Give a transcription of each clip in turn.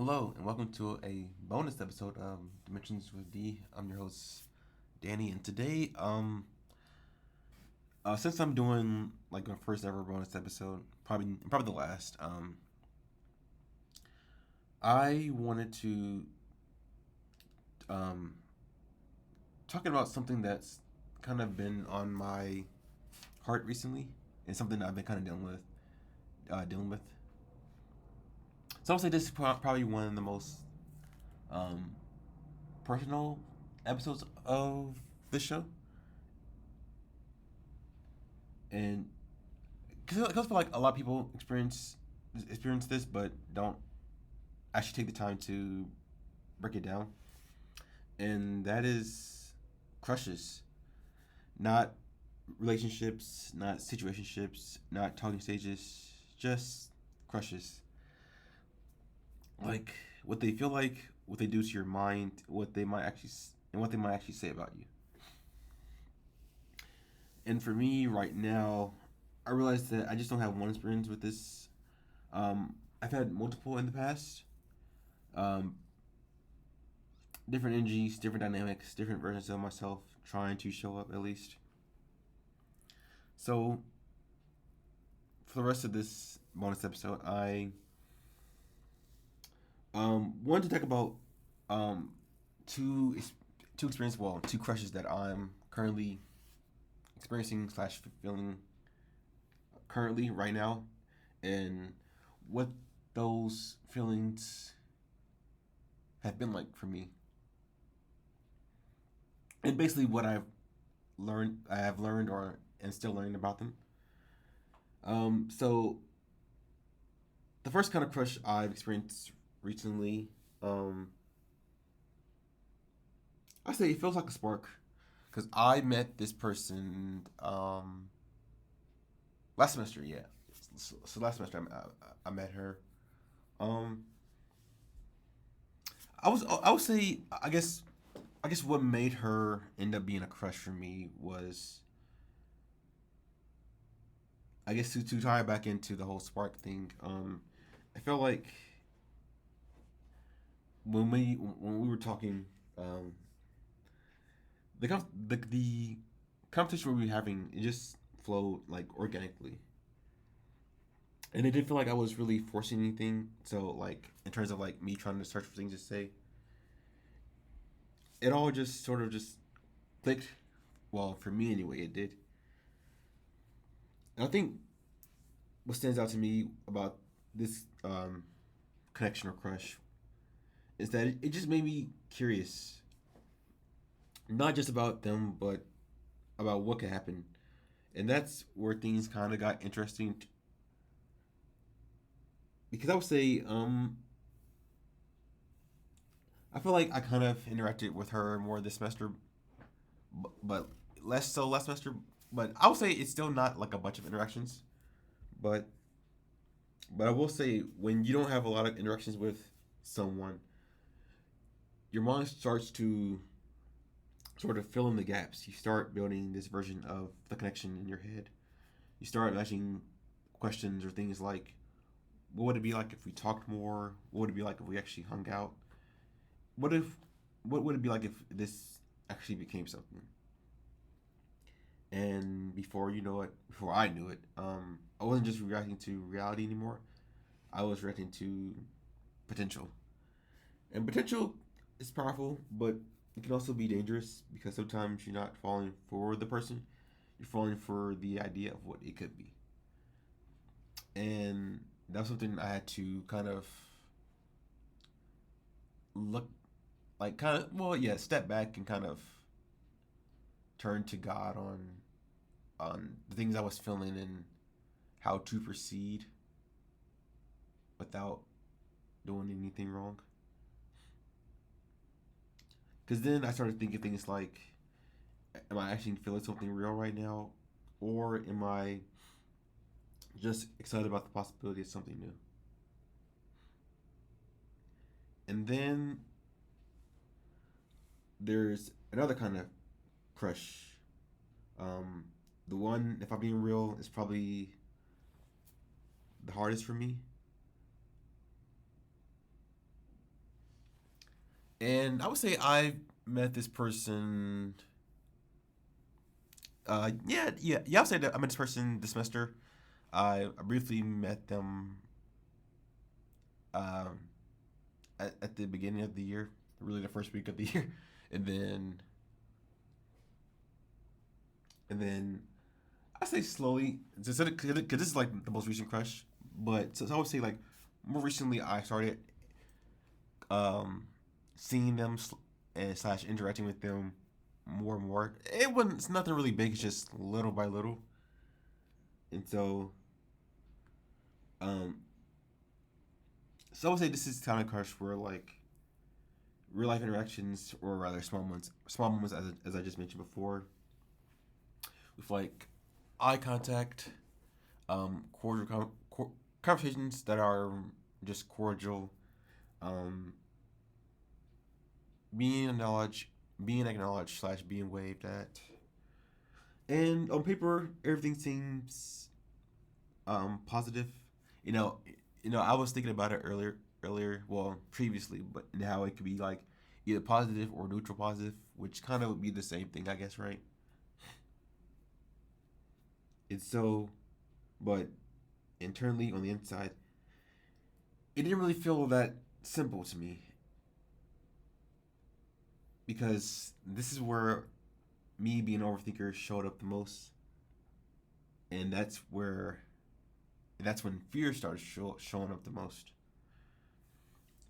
Hello, and welcome to a bonus episode of Dimensions with D. I'm your host, Danny, and today, since I'm doing like my first ever bonus episode, probably the last, I wanted to um talking about something that's kind of been on my heart recently, and something that I've been kind of dealing with. So I'll say this is probably one of the most um personal episodes of this show, and because I feel like a lot of people experience this, but don't actually take the time to break it down, and that is crushes, not relationships, not situationships, not talking stages, just crushes. Like what they feel like, what they do to your mind, what they might actually say about you. And for me right now, I realize that I just don't have one experience with this. I've had multiple in the past. Um, Different energies, different dynamics, different versions of myself trying to show up at least. So for the rest of this bonus episode, I wanted to talk about um two two experiences, well, two crushes that I'm currently experiencing slash feeling currently right now, and what those feelings have been like for me, and basically what I have learned or and still learning about them. So the first kind of crush I've experienced recently, um, I say it feels like a spark, because I met this person last semester. Yeah, so last semester I met her. Um, I would say I guess what made her end up being a crush for me was, I guess, to tie back into the whole spark thing. I felt like when we were talking, um, the competition we were having, it just flowed like organically, and it didn't feel like I was really forcing anything. So like in terms of like me trying to search for things to say, it all just sort of just clicked. Well, for me anyway, it did. And I think what stands out to me about this connection or crush is that it just made me curious, not just about them, but about what could happen. And that's where things kind of got interesting, because I would say I feel like I kind of interacted with her more this semester, but less so last semester. But I would say it's still not like a bunch of interactions. But I will say, when you don't have a lot of interactions with someone, your mind starts to sort of fill in the gaps. You start building this version of the connection in your head. You start imagining questions or things like, what would it be like if we talked more? What would it be like if we actually hung out? What if what would it be like if this actually became something? And before I knew it, I wasn't just reacting to reality anymore. I was reacting to potential. And potential is powerful, but it can also be dangerous, because sometimes you're not falling for the person, you're falling for the idea of what it could be. And that was something I had to kind of look like, step back and kind of turn to God on the things I was feeling and how to proceed without doing anything wrong. Because then I started thinking things like, am I actually feeling something real right now? Or am I just excited about the possibility of something new? And then there's another kind of crush. Um, the one, if I'm being real, is probably the hardest for me. And I would say I met this person. Yeah. I'll say that I met this person this semester. I briefly met them um, at the beginning of the year, really the first week of the year, and then I say slowly, just because this is like the most recent crush. But so I would say like more recently I started um, seeing them and slash interacting with them more and more. It's nothing really big. It's just little by little, and um, so I would say this is kind of crush where like real life interactions, or rather small moments as I just mentioned before, with like eye contact, cordial conversations that are just cordial, um, being acknowledged, being acknowledged slash being waved at, and on paper everything seems positive. You know, I was thinking about it earlier, well previously, but now it could be like either positive or neutral positive, which kind of would be the same thing, I guess, right? It's so, but internally on the inside, it didn't really feel that simple to me because this is where me being an overthinker showed up the most, and that's when fear started showing up the most.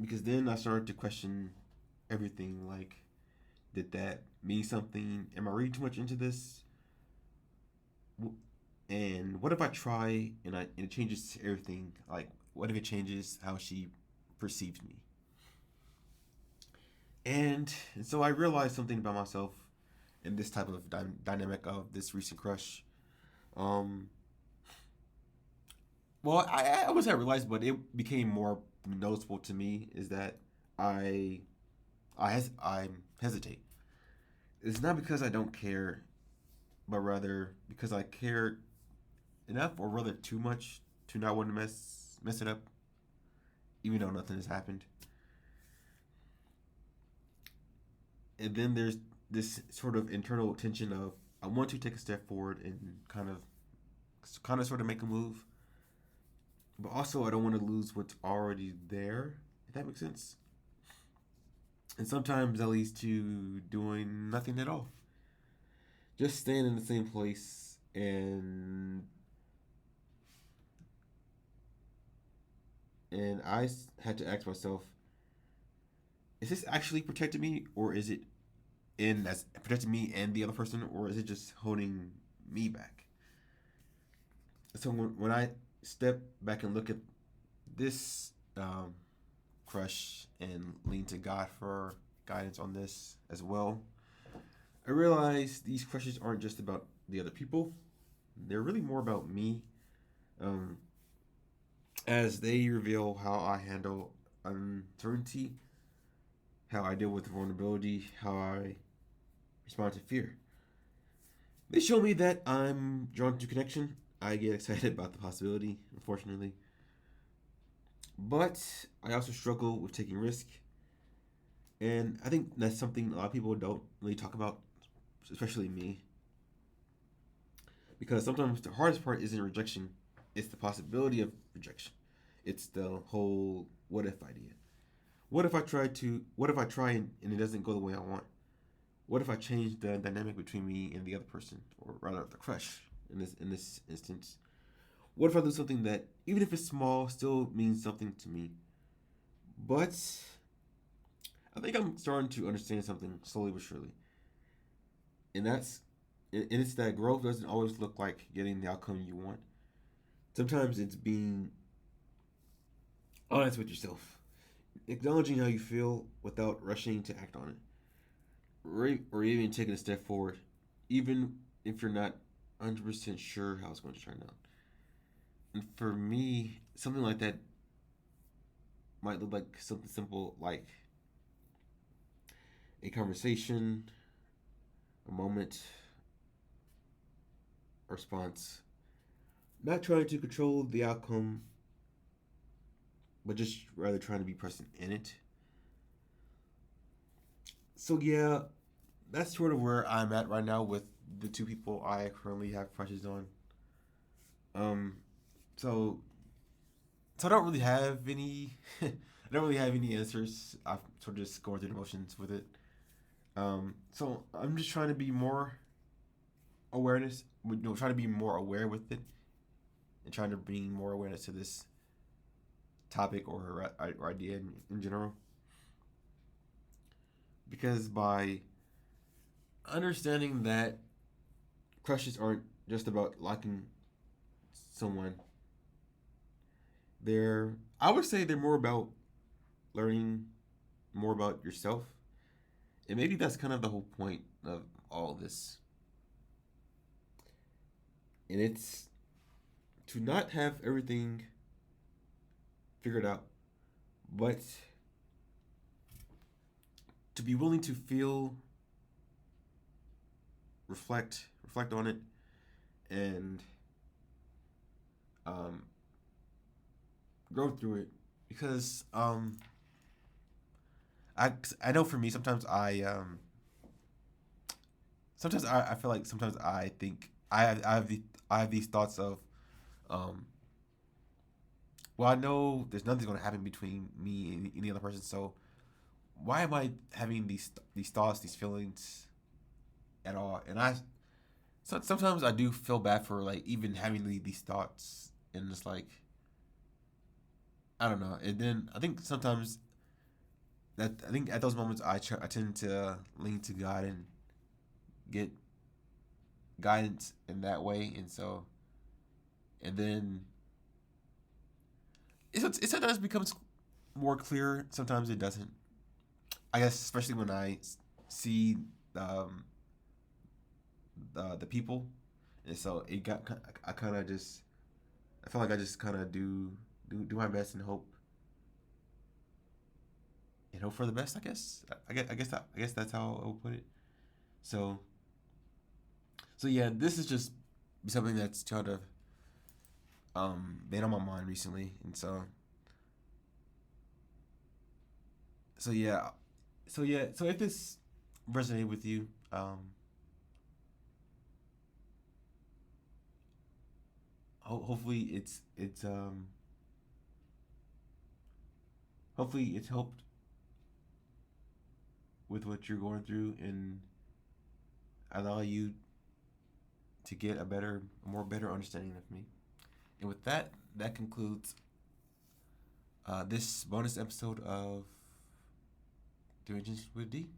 Because then I started to question everything. Like, did that mean something? Am I reading too much into this? And what if I try and it changes everything? Like, what if it changes how she perceives me? And so I realized something about myself in this type of dynamic of this recent crush. Um, well, I was I realized, but it became more noticeable to me is that I I hesitate. It's not because I don't care, but rather because I care enough, or rather too much, to not want to mess it up, even though nothing has happened. And then there's this sort of internal tension of I want to take a step forward and kind of sort of make a move, but also I don't want to lose what's already there. If that makes sense. And sometimes that leads to doing nothing at all, just staying in the same place. And had to ask myself, is this actually protecting me, or is it in that's protecting me and the other person, or is it just holding me back? So when I step back and look at this crush and lean to God for guidance on this as well, I realize these crushes aren't just about the other people; they're really more about me. Um, as they reveal how I handle uncertainty, how I deal with vulnerability, how I respond to fear. They show me that I'm drawn to connection. I get excited about the possibility, unfortunately. But I also struggle with taking risk. And I think that's something a lot of people don't really talk about, especially me. Because sometimes the hardest part isn't rejection, it's the possibility of rejection. It's the whole what if idea. What if I try and it doesn't go the way I want? What if I change the dynamic between me and the other person, or rather the crush in this instance? What if I do something that, even if it's small, still means something to me? But I think I'm starting to understand something slowly but surely, and it's that growth doesn't always look like getting the outcome you want. Sometimes it's being honest with yourself, acknowledging how you feel without rushing to act on it, or even taking a step forward, even if you're not 100% sure how it's going to turn out. And for me, something like that might look like something simple like a conversation, a moment, a response. Not trying to control the outcome, but just rather trying to be present in it. So yeah, that's sort of where I'm at right now with the two people I currently have crushes on. Um, so so I don't really have any. I don't really have any answers. I'm sort of just going through the motions with it. So I'm just trying to be more awareness. Trying to be more aware with it, and trying to bring more awareness to this topic or idea in general. Because by understanding that crushes aren't just about liking someone, I would say they're more about learning more about yourself. And maybe that's kind of the whole point of all this. And it's to not have everything figured out, but to be willing to feel, reflect on it, and um, grow through it. Because I know for me sometimes I feel like sometimes I think I have these thoughts of um well, I know there's nothing's gonna happen between me and any other person, so why am I having these thoughts, these feelings at all? And sometimes I do feel bad for like even having these thoughts, and it's like I don't know. And then I think at those moments I tend to lean to God and get guidance in that way, and so and then it sometimes becomes more clear. Sometimes it doesn't. I guess especially when see um, the people, and so it got I kind of just I feel like I just kind of do my best and hope for the best. I guess I guess that's how I would put it. So yeah, this is just something that's kind of been on my mind recently, and so yeah, so if this resonated with you, hopefully hopefully it's helped with what you're going through and allow you to get a more better understanding of me. And with that, that concludes this bonus episode of Doing With D.